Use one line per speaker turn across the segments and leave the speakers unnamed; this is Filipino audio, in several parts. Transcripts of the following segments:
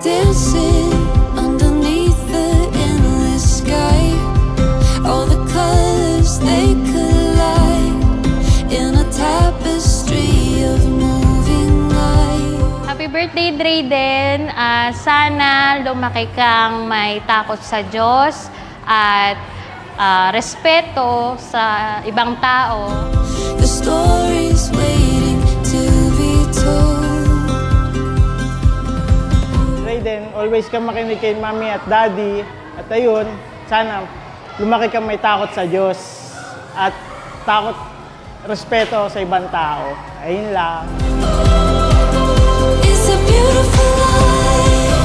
Dancing underneath the endless sky. All the colors they collide in a tapestry of moving light.
Happy birthday, Drayden! Sana lumaki kang may takot sa Diyos at respeto sa ibang tao.
The story's waiting to be told.
Drayden, always kang makinig kay Mami at Daddy. At ayun, sana lumaki kang may takot sa Diyos at takot, respeto sa ibang tao. Ayun lang.
It's a beautiful life.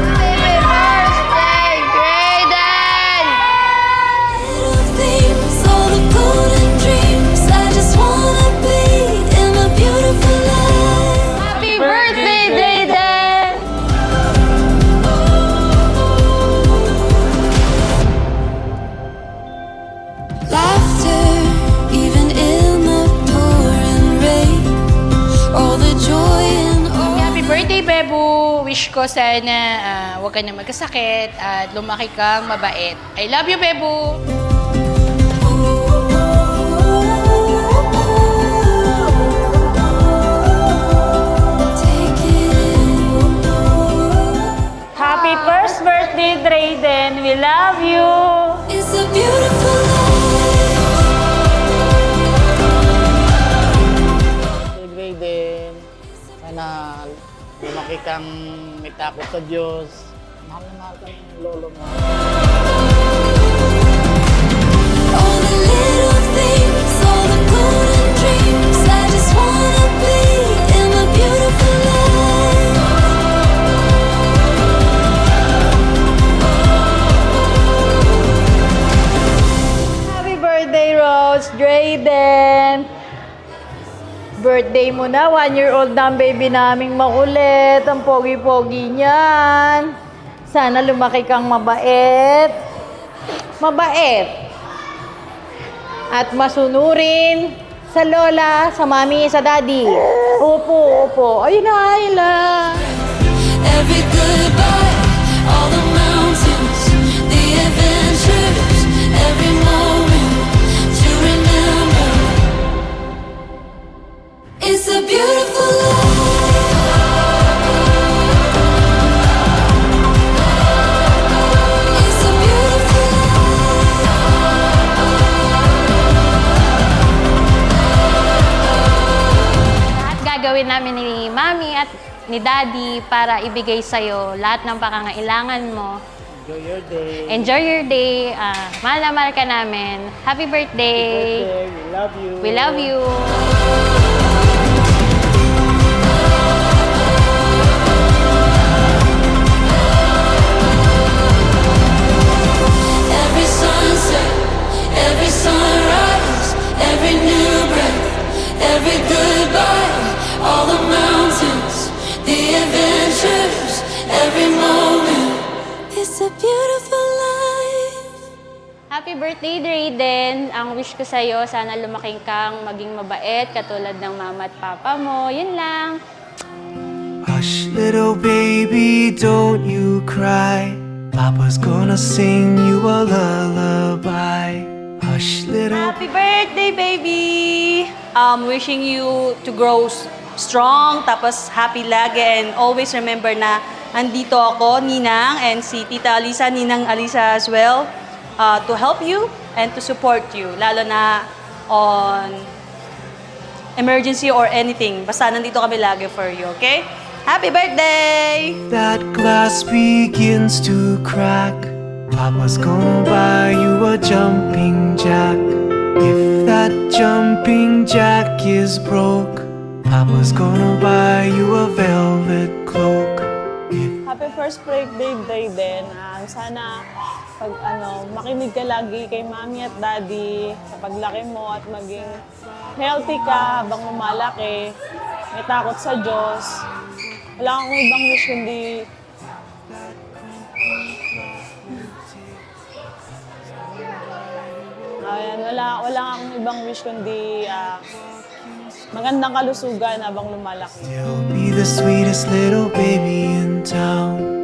Happy birthday, Drayden!
Little things, all the golden dreams. I just wanna be in a beautiful life.
Happy birthday, Drayden!
Laughter, even in the pouring rain. All the joy and all.
Happy birthday, Bebu! Wish ko sana huwag ka na magkasakit at lumaki kang mabait. I love you, Bebu!
Take it in.
Happy first birthday, Drayden! We love you!
It's a beautiful life.
Hey, Drayden, sana lumaki kang may takot sa Diyos. Mahal na mahal ka ng lolo mo.
All the little things, all the golden dreams. I just wanna be in a beautiful life.
Happy birthday, Rose! Drayden! Birthday mo na, 1-year-old na ang baby naming makulit. Ang pogi-pogi niyan. Sana lumaki kang mabait. Mabait. At masunurin sa lola, sa mami, sa daddy. Opo, opo. Ayun na, ayun lang.
Every goodbye, all the mountains, the adventures, every moment to remember. It's a beautiful life. It's a beautiful
Lahat gagawin namin ni Mami at ni Daddy para ibigay sa'yo lahat ng pangangailangan mo.
Enjoy your day.
Enjoy your day. Mahal na mahal ka namin. Happy birthday!
Birthday, we love you.
We love you!
Every sunset, every sunrise, every new breath, every goodbye, all the mountains, the adventures, every moment. It's a beautiful life.
Happy birthday, Drayden! Ang wish ko sa'yo, sana lumaking kang maging mabait, katulad ng mama at papa mo. Yun lang.
Hush, little baby, don't you cry. Papa's gonna sing you a lullaby. Hush, little.
Happy birthday, baby! Wishing you to grow strong, tapos happy lagi, and always remember na andito ako, Ninang, and si Tita Alisa, Ninang Alisa as well, to help you and to support you, lalo na on emergency or anything. Basta nandito kami lagi for you, okay? Happy birthday!
That glass begins to crack. Papa's gonna buy you a jumping jack. If that jumping jack is broke, Papa's gonna buy you a velvet cloak.
Happy first birthday, Drayden. Sana makinig ka lagi kay Mami at Daddy sa paglaki mo at maging healthy ka habang lumalaki. May takot sa Diyos. Wala akong ibang wish kundi wala akong ibang wish kundi magandang kalusugan habang lumalaki.
You'll be the sweetest little baby in town.